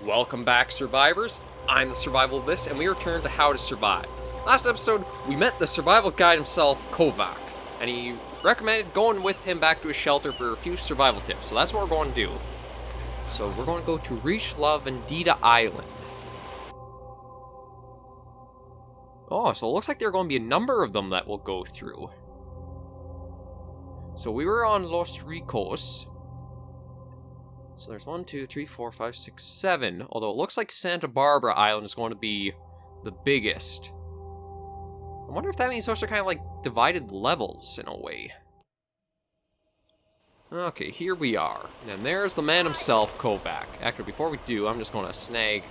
Welcome back, survivors. I'm the SurvivalVis, and we return to How to Survive. Last episode, we met the survival guide himself, Kovacland, and he recommended going with him back to his shelter for a few survival tips, so that's what we're going to do. So we're going to go to Reach-La Vendita Island. Oh, so it looks like there are going to be a number of them that we'll go through. So we were on Los Ricos. So there's 1, 2, 3, 4, 5, 6, 7. Although it looks like Santa Barbara Island is going to be the biggest. I wonder if that means those are kind of like divided levels in a way. Okay, here we are. And there's the man himself, Kovac. Actually, before we do, I'm just going to snag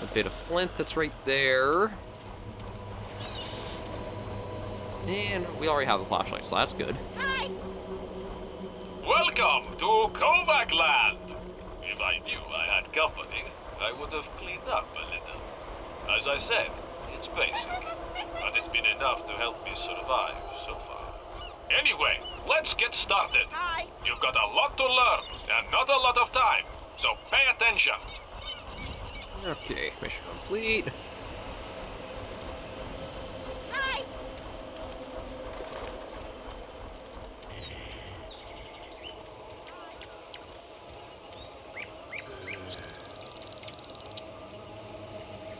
a bit of flint that's right there. And we already have a flashlight, so that's good. Hi. Welcome to Kovacland! If I knew I had company, I would have cleaned up a little. As I said, it's basic, but it's been enough to help me survive so far. Anyway, let's get started. Hi. You've got a lot to learn, and not a lot of time, so pay attention. Okay, mission complete. Hi.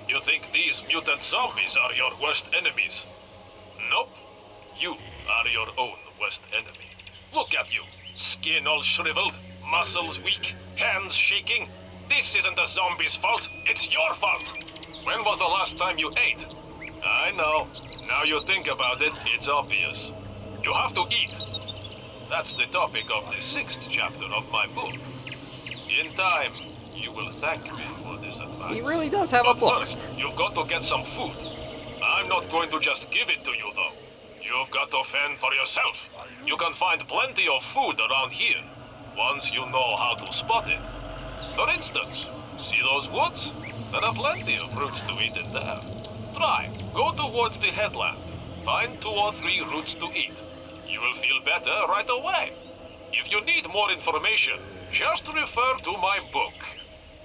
You think these mutant zombies are your worst enemies? Nope. You are your own worst enemy. Look at you. Skin all shriveled, muscles weak, hands shaking. This isn't the zombie's fault, it's your fault. When was the last time you ate? I know. Now you think about it, it's obvious. You have to eat. That's the topic of the 6th chapter of my book. In time, you will thank me for this advice. He really does have a book. First, you've got to get some food. I'm not going to just give it to you, though. You've got to fend for yourself. You can find plenty of food around here, once you know how to spot it. For instance, see those woods? There are plenty of roots to eat in there. Try, go towards the headland. Find 2 or 3 roots to eat. You will feel better right away. If you need more information, just refer to my book.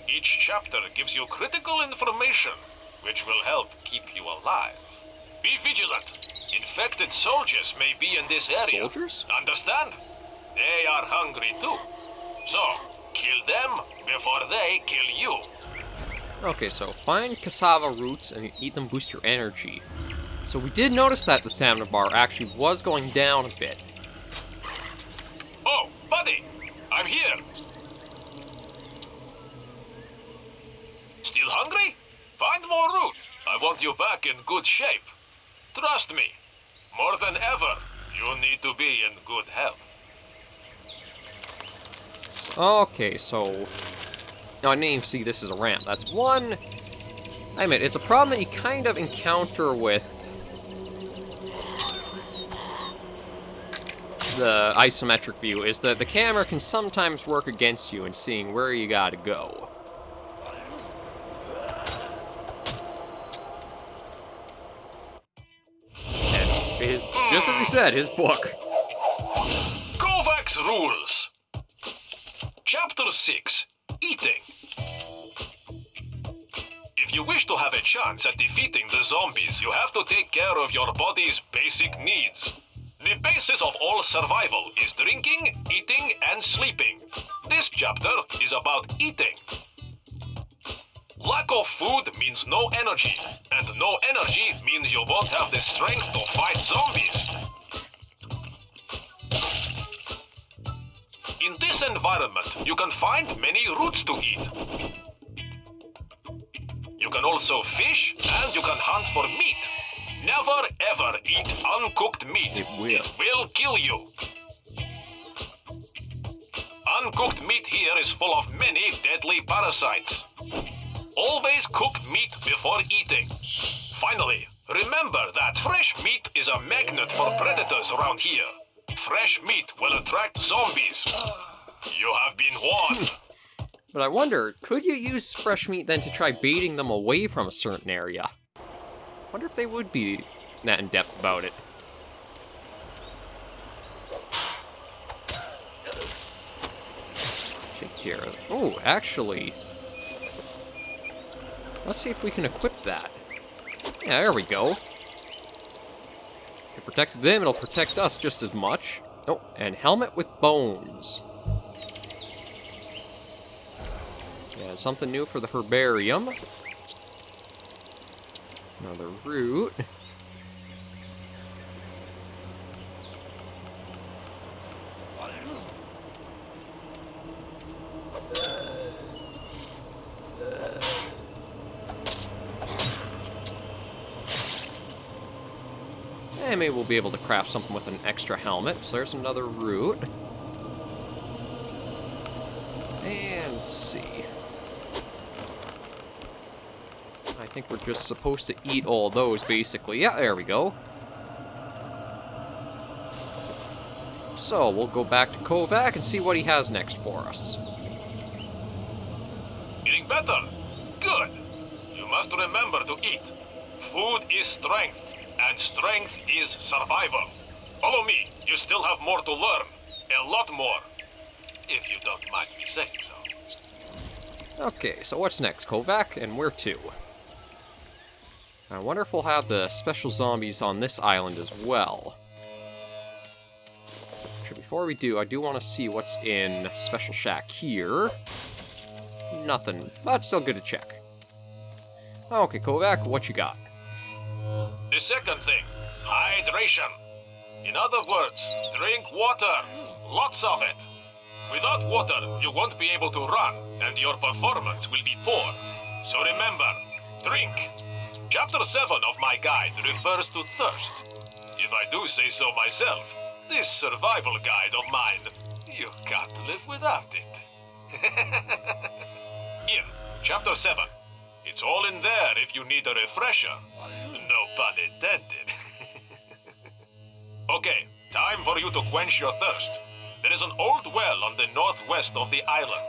Each chapter gives you critical information, which will help keep you alive. Be vigilant. Infected soldiers may be in this area. Soldiers? Understand? They are hungry too. So, kill them before they kill you. Okay, so find cassava roots and eat them, boost your energy. So we did notice that the stamina bar actually was going down a bit. Oh, buddy, I'm here. Still hungry? Find more roots. I want you back in good shape. Trust me, more than ever, you need to be in good health. Okay, so... No, I didn't even see this as a ramp. That's one... I admit, it's a problem that you kind of encounter with the isometric view, is that the camera can sometimes work against you in seeing where you gotta go. Just as he said, his book. Kovac's Rules. Chapter 6. Eating. If you wish to have a chance at defeating the zombies, you have to take care of your body's basic needs. The basis of all survival is drinking, eating, and sleeping. This chapter is about eating. Lack of food means no energy, and no energy means you won't have the strength to fight zombies. In this environment, you can find many roots to eat. You can also fish, and you can hunt for meat. Never ever eat uncooked meat. It will. It will kill you. Uncooked meat here is full of many deadly parasites. Always cook meat before eating. Finally, remember that fresh meat is a magnet for predators around here. Fresh meat will attract zombies. You have been warned. But I wonder, could you use fresh meat then to try baiting them away from a certain area? I wonder if they would be that in-depth about it. Check here. Oh, actually, Let's see if we can equip that. Yeah, there we go. It protected them, it'll protect us just as much. Oh, and helmet with bones. Yeah, something new for the herbarium. Another root. And maybe we'll be able to craft something with an extra helmet. So there's another root. And let's see. I think we're just supposed to eat all those, basically. Yeah, there we go. So, we'll go back to Kovac and see what he has next for us. Getting better? Good. You must remember to eat. Food is strength, and strength is survival. Follow me. You still have more to learn. A lot more. If you don't mind me saying so. Okay, so what's next, Kovac? And where to? I wonder if we'll have the special zombies on this island as well. Actually, before we do, I do want to see what's in Special Shack here. Nothing, but still good to check. Okay, Kovac, what you got? The second thing, hydration. In other words, drink water. Lots of it. Without water, you won't be able to run, and your performance will be poor. So remember, drink. Chapter 7 of my guide refers to thirst. If I do say so myself, this survival guide of mine, you can't live without it. Here, Chapter 7. It's all in there if you need a refresher. No pun intended. Okay, time for you to quench your thirst. There is an old well on the northwest of the island.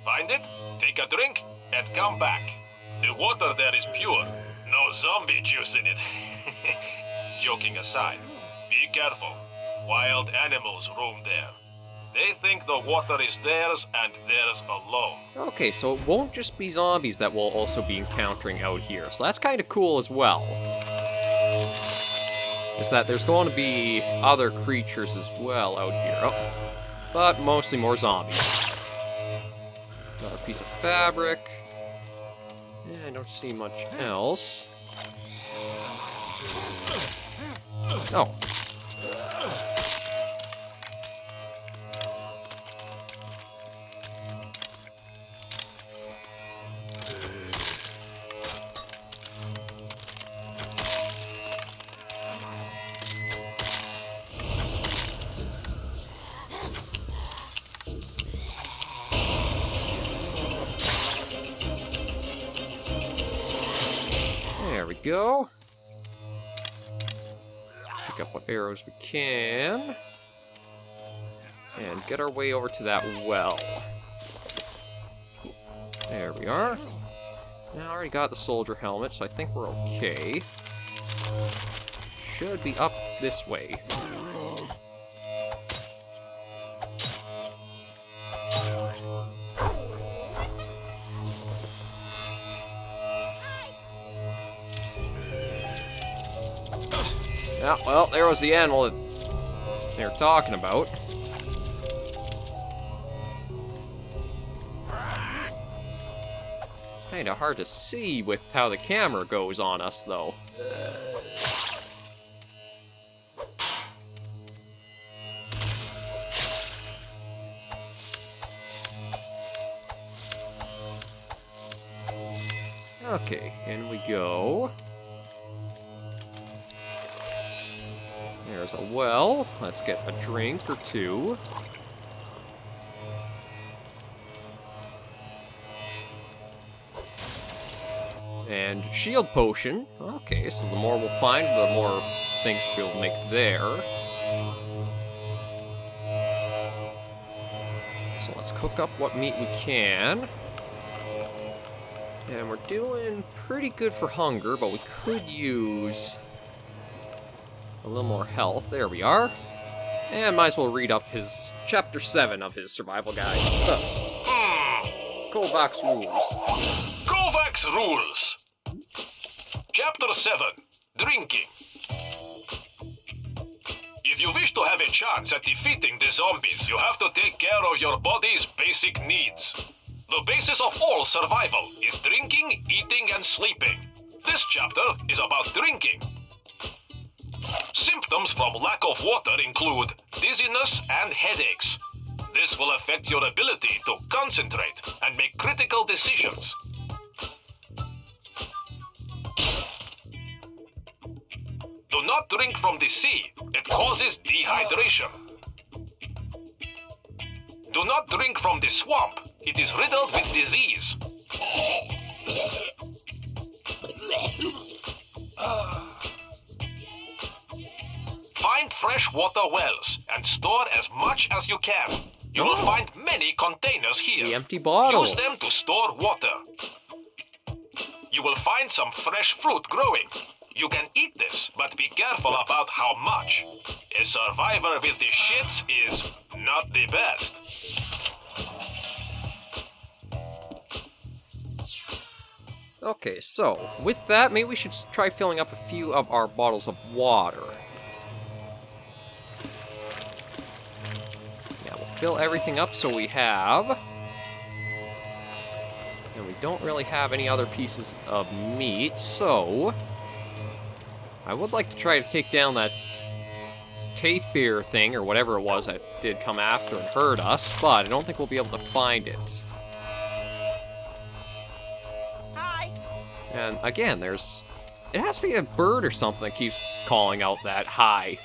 Find it, take a drink, and come back. The water there is pure. No zombie juice in it. Joking aside, be careful. Wild animals roam there. They think the water is theirs and theirs alone. Okay, so it won't just be zombies that we'll also be encountering out here, so that's kind of cool as well. Is that there's going to be other creatures as well out here. Oh, but mostly more zombies. Another piece of fabric. Yeah, I don't see much else. Oh. There we go. Pick up what arrows we can. And get our way over to that well. There we are. Now I already got the soldier helmet, so I think we're okay. Should be up this way. Yeah, well, there was the animal that they were talking about. Kinda hard to see with how the camera goes on us, though. Okay, in we go. There's a well. Let's get a drink or two. And shield potion. Okay, so the more we'll find, the more things we'll make there. So let's cook up what meat we can. And we're doing pretty good for hunger, but we could use a little more health. There we are. And might as well read up his chapter 7 of his survival guide first. Kovac's rules. Kovac's rules. Chapter 7. Drinking. If you wish to have a chance at defeating the zombies, you have to take care of your body's basic needs. The basis of all survival is drinking, eating, and sleeping. This chapter is about drinking. Symptoms from lack of water include dizziness and headaches. This will affect your ability to concentrate and make critical decisions. Do not drink from the sea. It causes dehydration. Do not drink from the swamp. It is riddled with disease. Find freshwater wells and store as much as you can. You will find many containers here. The empty bottles. Use them to store water. You will find some fresh fruit growing. You can eat this, but be careful about how much. A survivor with the shits is not the best. Okay, so with that, maybe we should try filling up a few of our bottles of water. Yeah, we'll fill everything up so we have. And we don't really have any other pieces of meat, so I would like to try to take down that tapir thing, or whatever it was that did come after and hurt us, but I don't think we'll be able to find it. Hi. And again, it has to be a bird or something that keeps calling out that hi.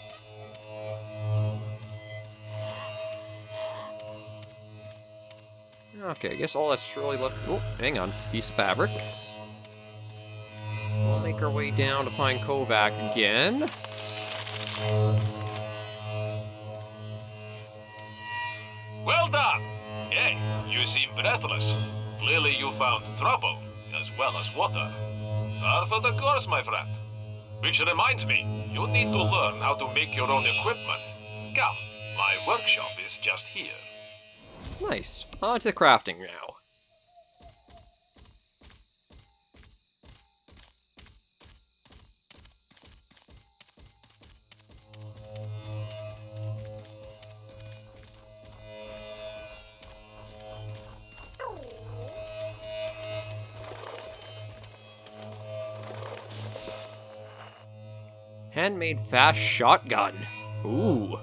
Okay, I guess all that's really left. Oh, hang on. Piece of fabric. We'll make our way down to find Kovac again. Well done! Hey, you seem breathless. Clearly you found trouble, as well as water. Par for the course, my friend. Which reminds me, you need to learn how to make your own equipment. Come, my workshop is just here. Nice. On to the crafting now. Handmade fast shotgun. Ooh.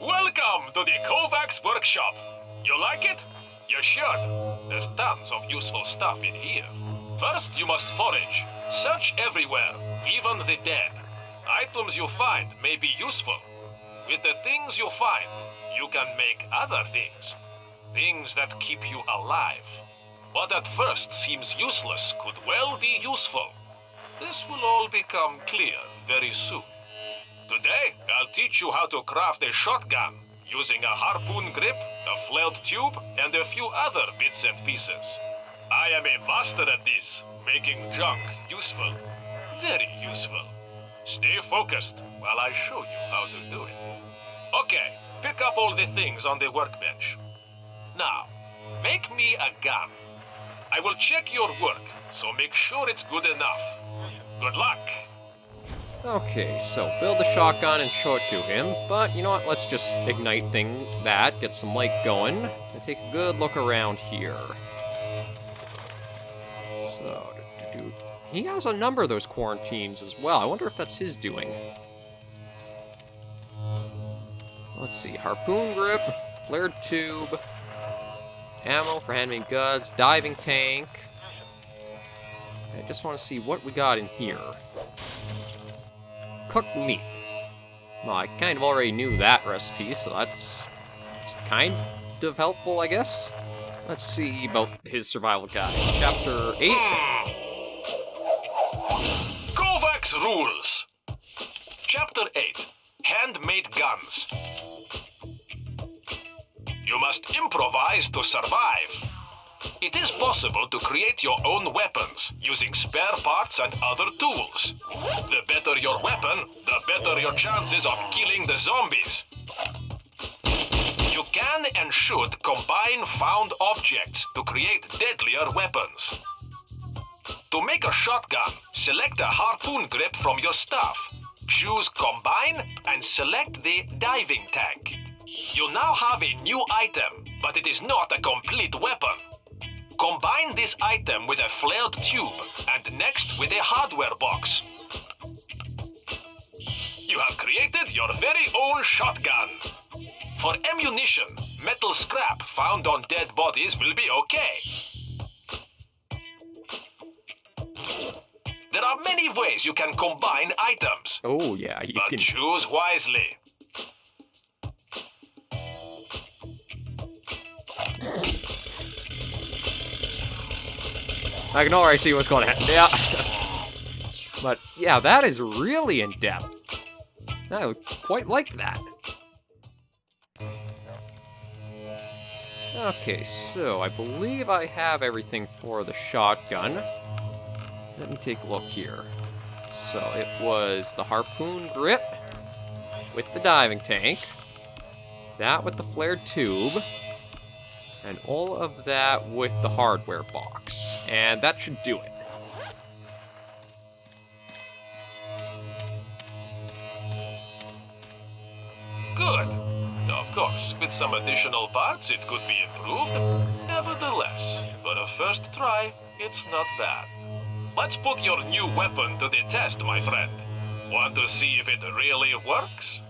Welcome to the Kovac's workshop. You like it? You should. There's tons of useful stuff in here. First, you must forage. Search everywhere, even the dead. Items you find may be useful. With the things you find, you can make other things. Things that keep you alive. What at first seems useless could well be useful. This will all become clear very soon. Today, I'll teach you how to craft a shotgun using a harpoon grip, a flailed tube, and a few other bits and pieces. I am a master at this, making junk useful. Very useful. Stay focused while I show you how to do it. Okay, pick up all the things on the workbench. Now, make me a gun. I will check your work, so make sure it's good enough. Good luck. Okay, so build the shotgun and show it to him, but you know what, let's just ignite that, get some light going, and take a good look around here. So, he has a number of those quarantines as well. I wonder if that's his doing. Let's see, harpoon grip, flared tube, ammo for handmade goods, diving tank. I just want to see what we got in here. Cooked meat. Well, I kind of already knew that recipe, so that's kind of helpful, I guess. Let's see about his survival guide. Chapter 8. Kovac's rules. Chapter 8. Handmade guns. You must improvise to survive. It is possible to create your own weapons using spare parts and other tools. The better your weapon, the better your chances of killing the zombies. You can can and should combine found objects to create deadlier weapons. To make a shotgun, select a harpoon grip from your staff. Choose Combine and select the diving tank. You now have a new item, but it is not a complete weapon. Combine this item with a flared tube and next with a hardware box. You have created your very own shotgun. For ammunition, metal scrap found on dead bodies will be okay. There are many ways you can combine items. Oh yeah, you but can. Choose wisely. I can already see what's going to happen. Yeah. But yeah, that is really in depth. I would quite like that. Okay, so I believe I have everything for the shotgun. Let me take a look here. So it was the harpoon grip with the diving tank, that with the flared tube, and all of that with the hardware box. And that should do it. Good. Of course, with some additional parts it could be improved. Nevertheless, for a first try, it's not bad. Let's put your new weapon to the test, my friend. Want to see if it really works?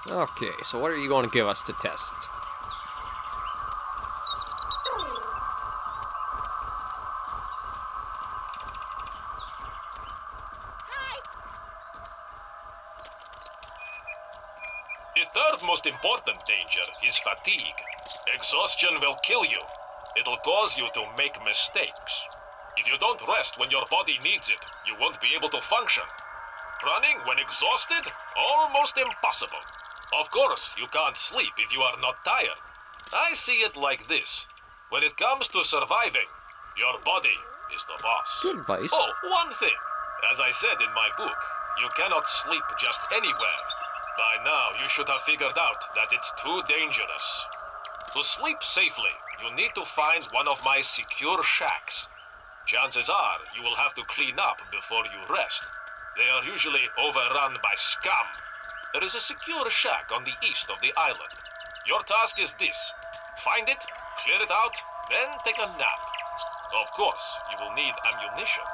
Okay, so what are you going to give us to test? The third most important danger is fatigue. Exhaustion will kill you. It'll cause you to make mistakes. If you don't rest when your body needs it, you won't be able to function. Running when exhausted? Almost impossible. Of course, you can't sleep if you are not tired. I see it like this. When it comes to surviving, your body is the boss. Good advice. Oh, one thing. As I said in my book, you cannot sleep just anywhere. By now, you should have figured out that it's too dangerous. To sleep safely, you need to find one of my secure shacks. Chances are you will have to clean up before you rest. They are usually overrun by scum. There is a secure shack on the east of the island. Your task is this. Find it, clear it out, then take a nap. Of course, you will need ammunition.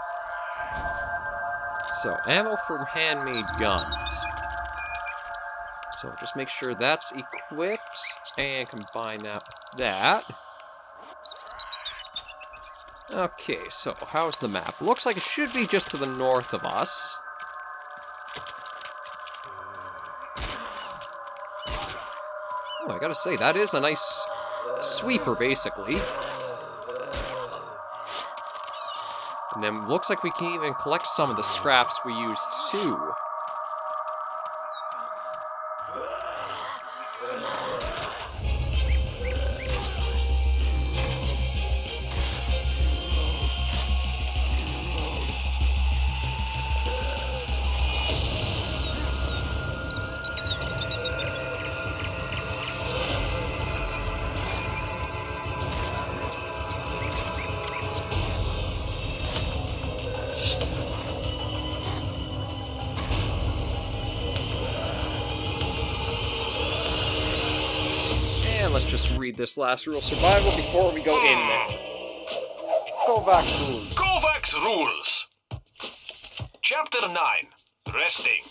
So, ammo for handmade guns. So just make sure that's equipped and combine that with that. Okay, so how's the map? Looks like it should be just to the north of us. Oh, I gotta say, that is a nice sweeper, basically. And then looks like we can even collect some of the scraps we used too. Let's just read this last rule of survival before we go in there. Kovac's rules. Kovac's rules. Chapter 9. Resting.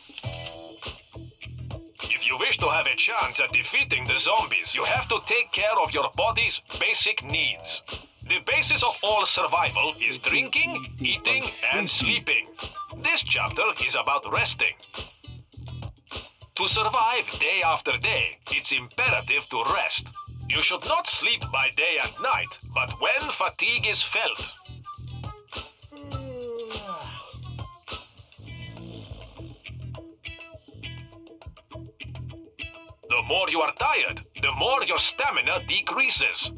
If you wish to have a chance at defeating the zombies, you have to take care of your body's basic needs. The basis of all survival is drinking, eating, and sleeping. This chapter is about resting. To survive day after day, it's imperative to rest. You should not sleep by day and night, but when fatigue is felt. The more you are tired, the more your stamina decreases.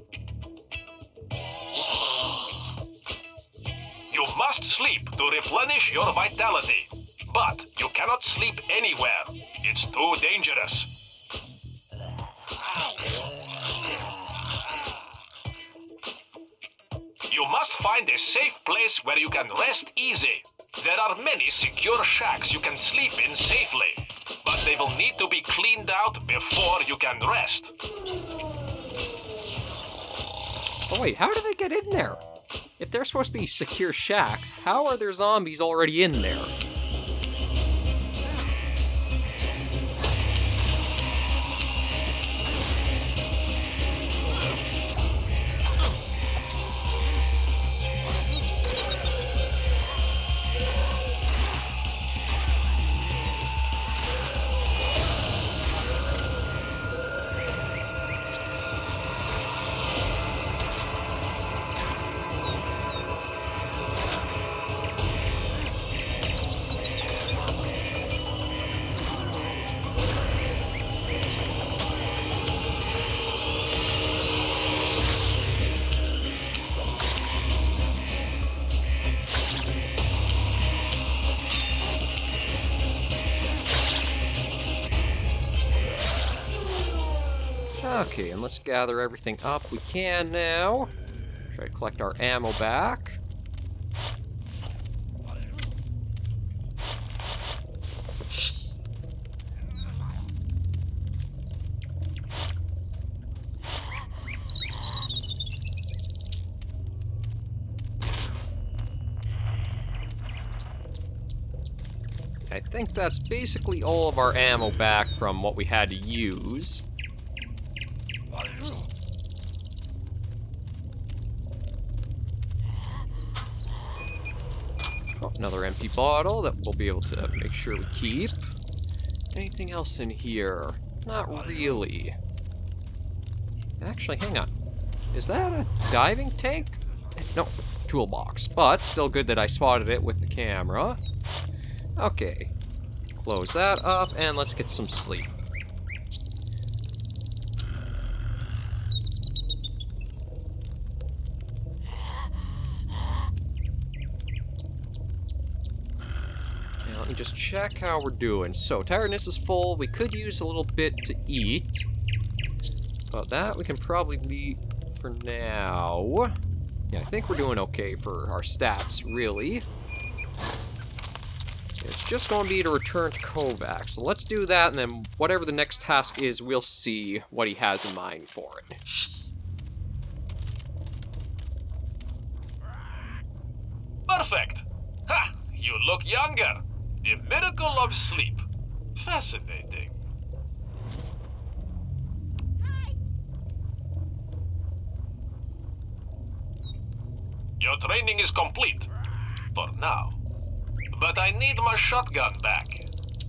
You must sleep to replenish your vitality. But you cannot sleep anywhere. It's too dangerous. You must find a safe place where you can rest easy. There are many secure shacks you can sleep in safely, but they will need to be cleaned out before you can rest. Oh wait, how do they get in there? If they're supposed to be secure shacks, how are there zombies already in there? Okay, and let's gather everything up we can now. Try to collect our ammo back. I think that's basically all of our ammo back from what we had to use. Oh, another empty bottle that we'll be able to make sure we keep. Anything else in here? Not really. Actually, hang on. Is that a diving tank? No, toolbox. But still good that I spotted it with the camera. Okay. Close that up and let's get some sleep. Let me just check how we're doing. So, tiredness is full. We could use a little bit to eat. But that we can probably leave for now. Yeah, I think we're doing okay for our stats, really. It's just going to be to return to Kovac. So let's do that, and then whatever the next task is, we'll see what he has in mind for it. Perfect! Ha! You look younger! The miracle of sleep. Fascinating. Your training is complete. For now. But I need my shotgun back.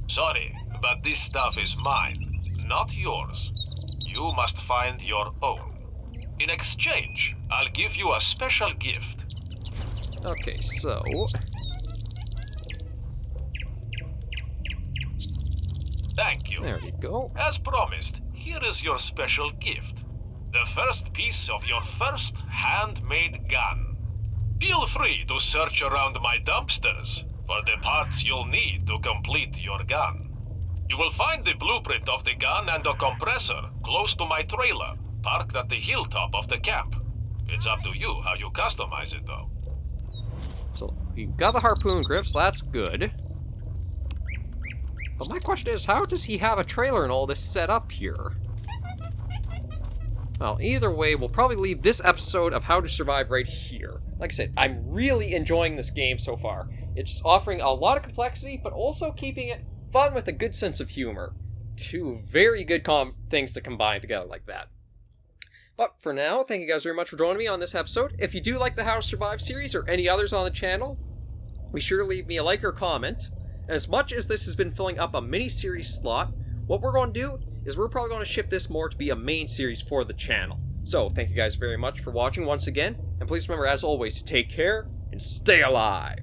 Sorry, but this stuff is mine, not yours. You must find your own. In exchange, I'll give you a special gift. Okay, so... Thank you. There you go. As promised, here is your special gift. The first piece of your first handmade gun. Feel free to search around my dumpsters for the parts you'll need to complete your gun. You will find the blueprint of the gun and a compressor close to my trailer, parked at the hilltop of the camp. It's up to you how you customize it, though. So, you got the harpoon grips, that's good. But my question is, how does he have a trailer and all this set up here? Well, either way, we'll probably leave this episode of How to Survive right here. Like I said, I'm really enjoying this game so far. It's offering a lot of complexity, but also keeping it fun with a good sense of humor. Two very good things to combine together like that. But for now, thank you guys very much for joining me on this episode. If you do like the How to Survive series or any others on the channel, be sure to leave me a like or comment. As much as this has been filling up a mini-series slot, what we're going to do is we're probably going to shift this more to be a main series for the channel. So, thank you guys very much for watching once again, and please remember, as always, to take care and stay alive.